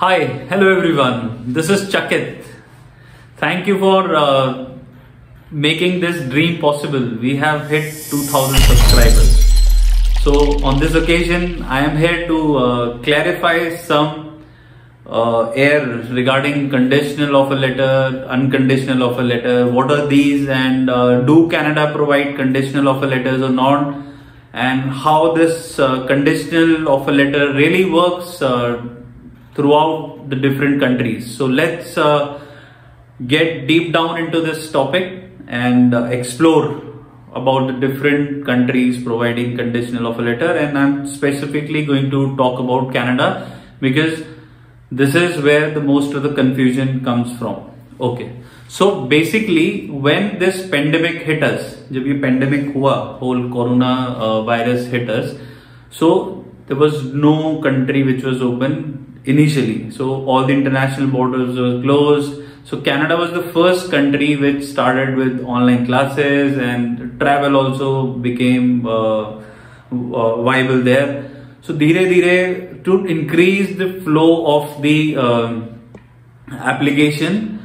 Hi, hello everyone. This is Chakit. Thank you for making this dream possible. We have hit 2000 subscribers. So on this occasion, I am here to clarify some air regarding conditional offer letter, unconditional offer letter. What are these, and do Canada provide conditional offer letters or not? And how this conditional offer letter really works throughout the different countries. So let's get deep down into this topic and explore about the different countries providing conditional offer letter. And I'm specifically going to talk about Canada because this is where the most of the confusion comes from. Okay, so basically when this pandemic hit us, जब ये pandemic हुआ, whole corona virus hit us, so there was no country which was open initially. So all the international borders were closed. So Canada was the first country which started with online classes, and travel also became viable there. So धीरे धीरे to increase the flow of the application,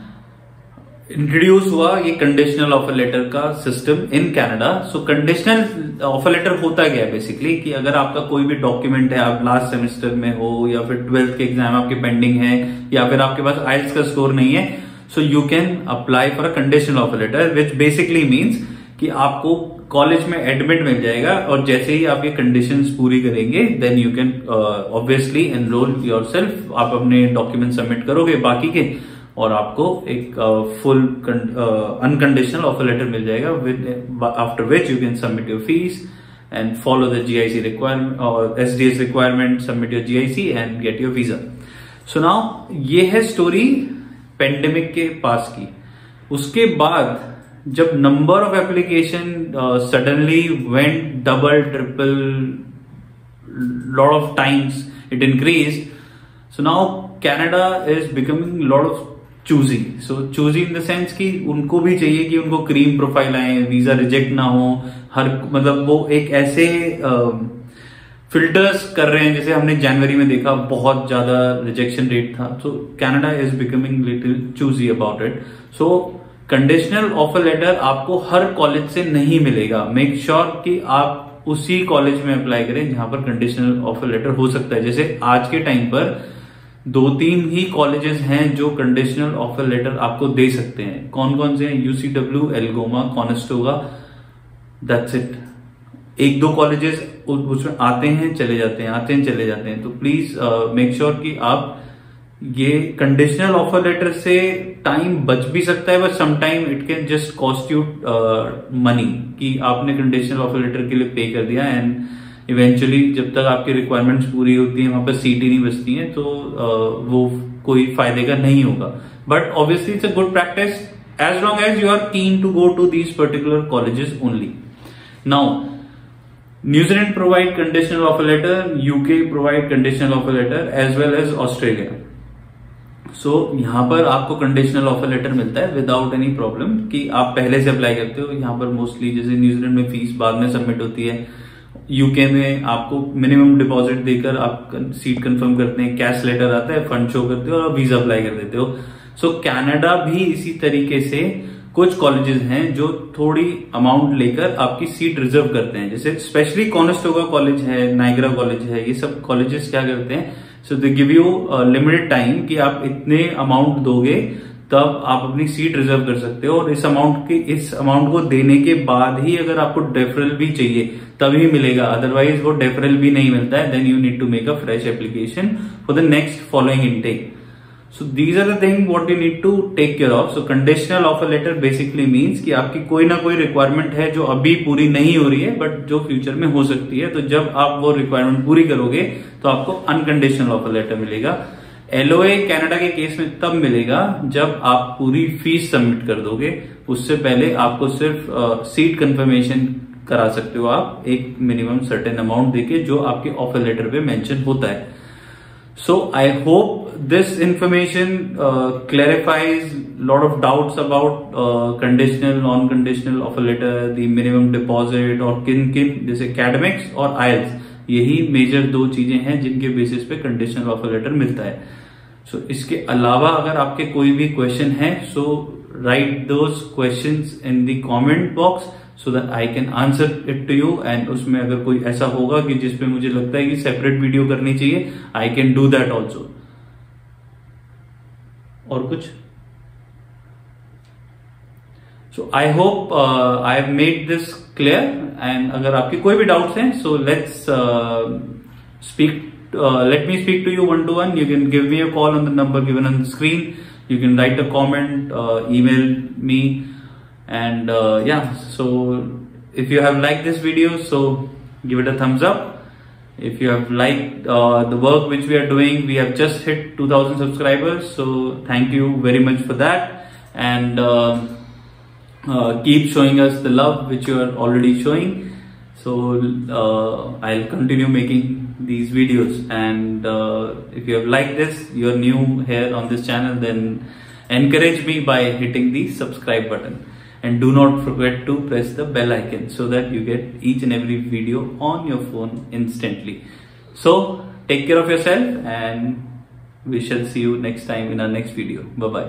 introduce हुआ ये conditional offer letter का system in Canada. So conditional offer letter होता क्या है basically कि अगर आपका कोई भी डॉक्यूमेंट है, आप लास्ट सेमेस्टर में हो या फिर 12th के एग्जाम आपके पेंडिंग है या फिर आपके पास आइल्स का स्कोर नहीं है, so you can apply for a conditional offer letter which basically means कि आपको कॉलेज में एडमिट मिल जाएगा और जैसे ही आप ये कंडीशंस पूरी करेंगे then you can obviously enrol yourself. आप अपने डॉक्यूमेंट सबमिट करोगे बाकी के और आपको एक फुल अनकंडीशनल ऑफर लेटर मिल जाएगा with after which you can submit your fees and follow the GIC requirement और SDS requirement, submit your GIC and get your visa. So now ये है स्टोरी पेंडेमिक के पास की. उसके बाद जब number of application suddenly went double triple lot of times, it increase. So now Canada is becoming lot of choosy. So choosy in the sense कि उनको भी चाहिए कि उनको क्रीम प्रोफाइल आए, वीजा रिजेक्ट ना हो, हर मतलब वो एक ऐसे फिल्टर्स कर रहे हैं जैसे हमने जनवरी में देखा बहुत ज्यादा रिजेक्शन रेट था. So Canada is becoming little choosy about it. So conditional offer letter आपको हर कॉलेज से नहीं मिलेगा. मेक श्योर कि आप उसी कॉलेज में अप्लाई करें जहां पर कंडीशनल ऑफर लेटर हो सकता है. जैसे आज के टाइम पर 2-3 ही कॉलेजेस हैं जो कंडीशनल ऑफर लेटर आपको दे सकते हैं. कौन कौन से हैं? यूसीडब्ल्यू, एल्गोमा, कॉनेस्टोगा, दैट्स इट. 1-2 कॉलेजेस उसमें आते हैं चले जाते हैं, आते हैं चले जाते हैं. तो प्लीज मेक श्योर कि आप ये कंडीशनल ऑफर लेटर से टाइम बच भी सकता है but sometime it can just cost you money कि आपने कंडीशनल ऑफर लेटर के लिए पे कर दिया एंड इवेंचुअली जब तक आपकी रिक्वायरमेंट्स पूरी होती है वहां पर सीटें नहीं बचती हैं तो वो कोई फायदे का नहीं होगा. But obviously it's a good practice as long as you are keen to go to these particular colleges only. Now New Zealand provide conditional offer letter, UK provide conditional offer letter as well as Australia. So यहां पर आपको conditional offer letter मिलता है without any problem कि आप पहले से apply करते हो. यहां पर मोस्टली जैसे न्यूजीलैंड में फीस बाद में सबमिट होती है, यूके में आपको मिनिमम डिपॉजिट देकर आप सीट कंफर्म करते हैं, कैश लेटर आता है, फंड शो करते हो और वीजा अप्लाई कर देते हो. सो कनाडा भी इसी तरीके से कुछ कॉलेजेस हैं जो थोड़ी अमाउंट लेकर आपकी सीट रिजर्व करते हैं. जैसे स्पेशली कॉनेस्टोगा कॉलेज है, नाइग्रा कॉलेज है, ये सब कॉलेजेस क्या करते हैं, so they give you limited time कि आप इतने अमाउंट दोगे तब आप अपनी सीट रिजर्व कर सकते हो और इस अमाउंट को देने के बाद ही अगर आपको डेफरल भी चाहिए तभी मिलेगा, अदरवाइज वो डेफरल भी नहीं मिलता है. Then you need to make a fresh application for the next following intake. So these are the thing what you need to take care of. So conditional offer letter basically means कि आपकी कोई ना कोई requirement है जो अभी पूरी नहीं हो रही है बट जो फ्यूचर में हो सकती है. तो जब आप वो रिक्वायरमेंट पूरी करोगे तो आपको अनकंडीशनल ऑफर लेटर मिलेगा. एलओए कनाडा के केस में तब मिलेगा जब आप पूरी फीस सबमिट कर दोगे. उससे पहले आपको सिर्फ सीट कंफर्मेशन करा सकते हो आप एक मिनिमम सर्टेन अमाउंट देके जो आपके ऑफर लेटर पे मेंशन होता है. So I hope this information clarifies lot of doubts about conditional, non-conditional offer letter, the minimum deposit और किन जैसे academics और IELTS, यही मेजर 2 चीजें हैं जिनके बेसिस पे कंडीशनल ऑफर लेटर मिलता है. सो इसके अलावा अगर आपके कोई भी क्वेश्चन है, so write those questions in the comment box so that I can answer it to you. And उसमें अगर कोई ऐसा होगा कि जिसपे मुझे लगता है कि सेपरेट वीडियो करनी चाहिए, I can do that also. और कुछ? So I hope I have made this clear. And अगर आपके कोई भी डाउट्स हैं, so let's speak, let me speak to you one to one. You can give me a call on the number given on the screen. You can write a comment, email me, and yeah. So if you have liked this video, so give it a thumbs up. If you have liked the work which we are doing, we have just hit 2000 subscribers, so thank you very much for that. And keep showing us the love which you are already showing. So I'll continue making these videos. And if you have liked this, you are new here on this channel, then encourage me by hitting the subscribe button. And do not forget to press the bell icon so that you get each and every video on your phone instantly. So take care of yourself, and we shall see you next time in our next video. Bye bye.